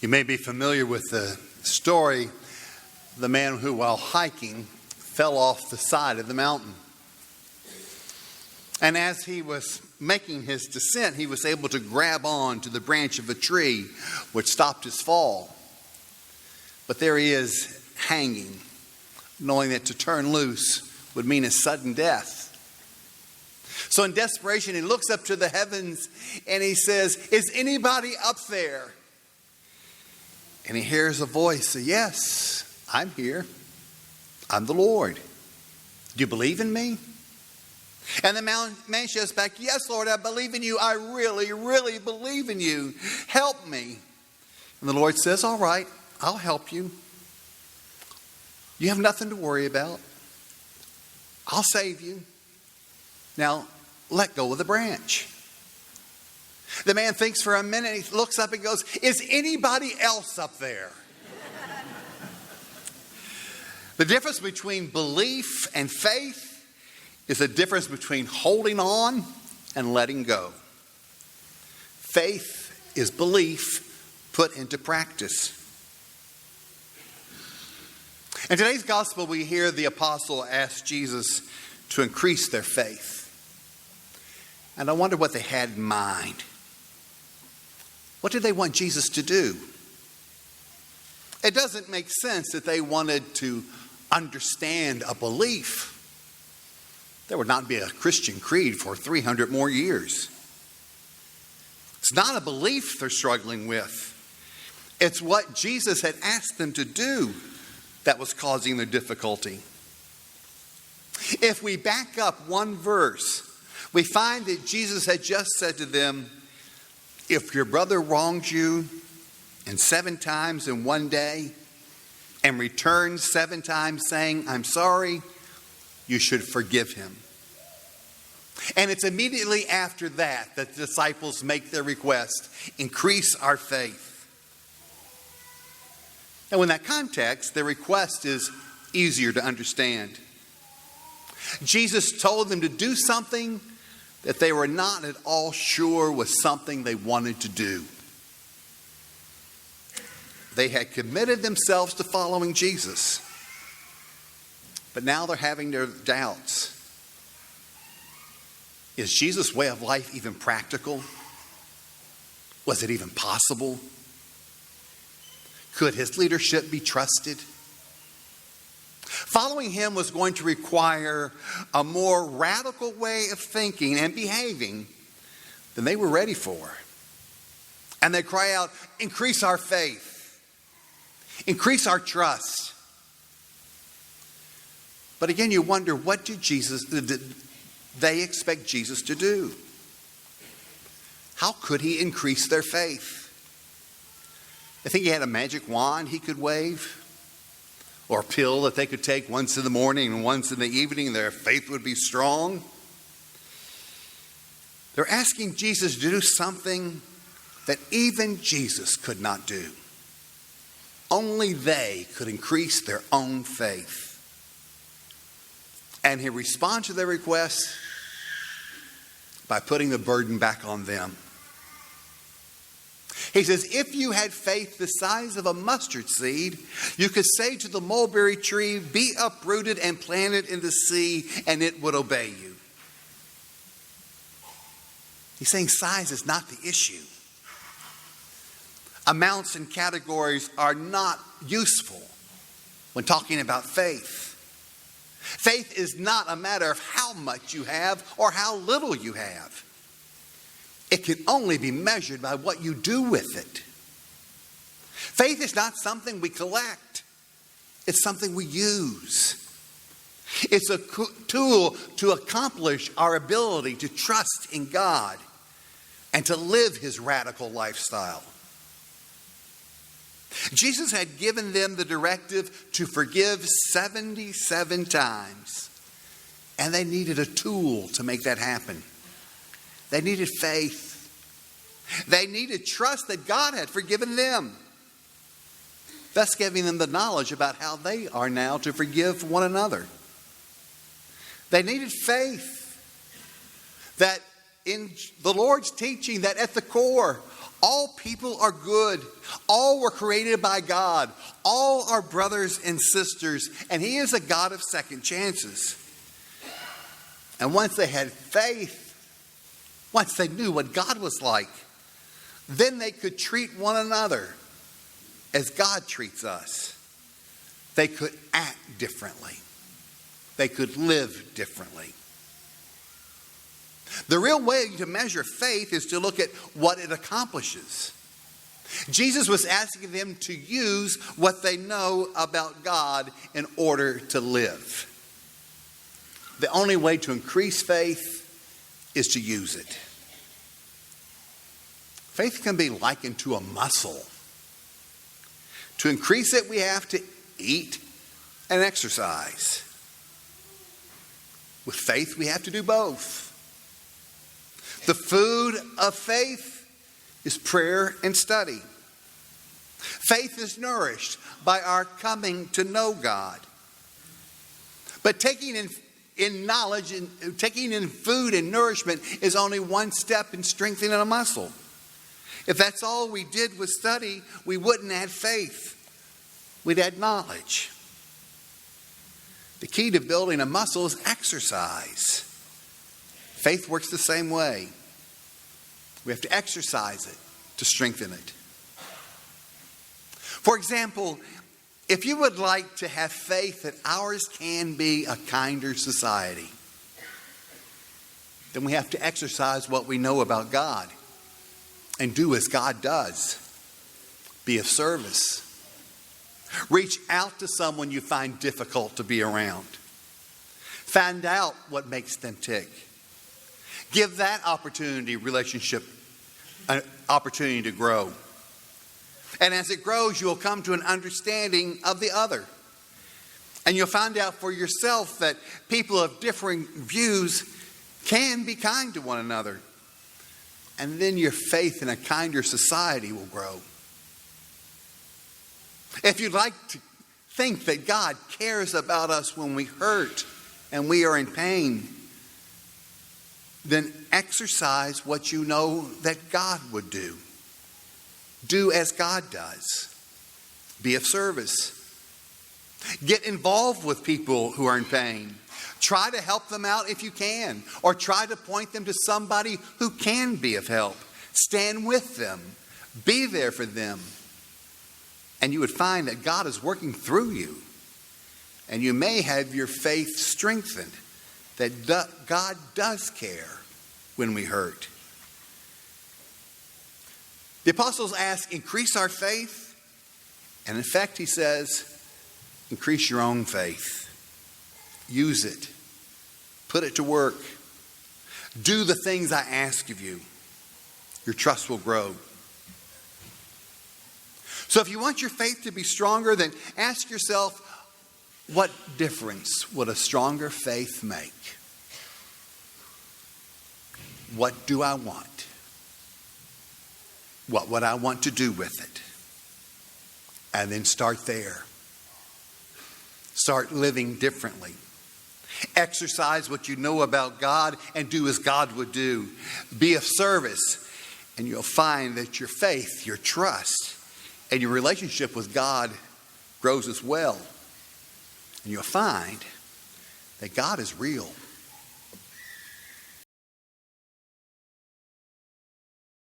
You may be familiar with the story of the man who, while hiking, fell off the side of the mountain. And as he was making his descent, he was able to grab on to the branch of a tree, which stopped his fall. But there he is hanging, knowing that to turn loose would mean a sudden death. So in desperation, he looks up to the heavens and he says, "Is anybody up there?" And he hears a voice say, "Yes, I'm here. I'm the Lord. Do you believe in me?" And the man shouts back, "Yes, Lord, I believe in you. I really, really believe in you. Help me." And the Lord says, "All right, I'll help you. You have nothing to worry about. I'll save you. Now, let go of the branch." The man thinks for a minute. He looks up and goes, "Is anybody else up there?" The difference between belief and faith is the difference between holding on and letting go. Faith is belief put into practice. In today's gospel, we hear the apostle ask Jesus to increase their faith. And I wonder what they had in mind. What did they want Jesus to do? It doesn't make sense that they wanted to understand a belief. There would not be a Christian creed for 300 more years. It's not a belief they're struggling with. It's what Jesus had asked them to do that was causing their difficulty. If we back up one verse, we find that Jesus had just said to them, "If your brother wrongs you and 7 times in one day and returns 7 times saying, 'I'm sorry,' you should forgive him." And it's immediately after that that the disciples make their request, "Increase our faith." Now, in that context, their request is easier to understand. Jesus told them to do something that they were not at all sure was something they wanted to do. They had committed themselves to following Jesus, but now they're having their doubts. Is Jesus' way of life even practical? Was it even possible? Could his leadership be trusted? Following him was going to require a more radical way of thinking and behaving than they were ready for. And they cry out, "Increase our faith. Increase our trust." But again, you wonder, what did they expect Jesus to do? How could he increase their faith? They think he had a magic wand he could wave? Or a pill that they could take once in the morning and once in the evening and their faith would be strong? They're asking Jesus to do something that even Jesus could not do. Only they could increase their own faith. And he responds to their request by putting the burden back on them. He says, "If you had faith the size of a mustard seed, you could say to the mulberry tree, 'Be uprooted and planted in the sea,' and it would obey you." He's saying size is not the issue. Amounts and categories are not useful when talking about faith. Faith is not a matter of how much you have or how little you have. It can only be measured by what you do with it. Faith is not something we collect. It's something we use. It's a tool to accomplish our ability to trust in God and to live his radical lifestyle. Jesus had given them the directive to forgive 77 times, and they needed a tool to make that happen. They needed faith. They needed trust that God had forgiven them, thus giving them the knowledge about how they are now to forgive one another. They needed faith that in the Lord's teaching, that at the core, All people are good. All were created by God. All are brothers and sisters. And He is a God of second chances. And once they had faith, once they knew what God was like, then they could treat one another as God treats us. They could act differently. They could live differently. The real way to measure faith is to look at what it accomplishes. Jesus was asking them to use what they know about God in order to live. The only way to increase faith is to use it. Faith can be likened to a muscle. To increase it, we have to eat and exercise. With faith, we have to do both. The food of faith is prayer and study. Faith is nourished by our coming to know God. But taking in knowledge and taking in food and nourishment is only one step in strengthening a muscle. If that's all we did was study, we wouldn't add faith. We'd add knowledge. The key to building a muscle is exercise. Faith works the same way. We have to exercise it to strengthen it. For example, if you would like to have faith that ours can be a kinder society, then we have to exercise what we know about God and do as God does. Be of service. Reach out to someone you find difficult to be around. Find out what makes them tick. Give that relationship an opportunity to grow. And as it grows, you'll come to an understanding of the other. And you'll find out for yourself that people of differing views can be kind to one another. And then your faith in a kinder society will grow. If you'd like to think that God cares about us when we hurt and we are in pain, then exercise what you know that God would do. Do as God does. Be of service. Get involved with people who are in pain. Try to help them out if you can, or try to point them to somebody who can be of help. Stand with them. Be there for them. And you would find that God is working through you. And you may have your faith strengthened that God does care when we hurt. The apostles ask, increase our faith. And in fact, he says, increase your own faith. Use it. Put it to work. Do the things I ask of you. Your trust will grow. So if you want your faith to be stronger, then ask yourself, what difference would a stronger faith make? What do I want? What would I want to do with it? And then start there. Start living differently. Exercise what you know about God and do as God would do. Be of service, and you'll find that your faith, your trust, and your relationship with God grows as well. And you'll find that God is real.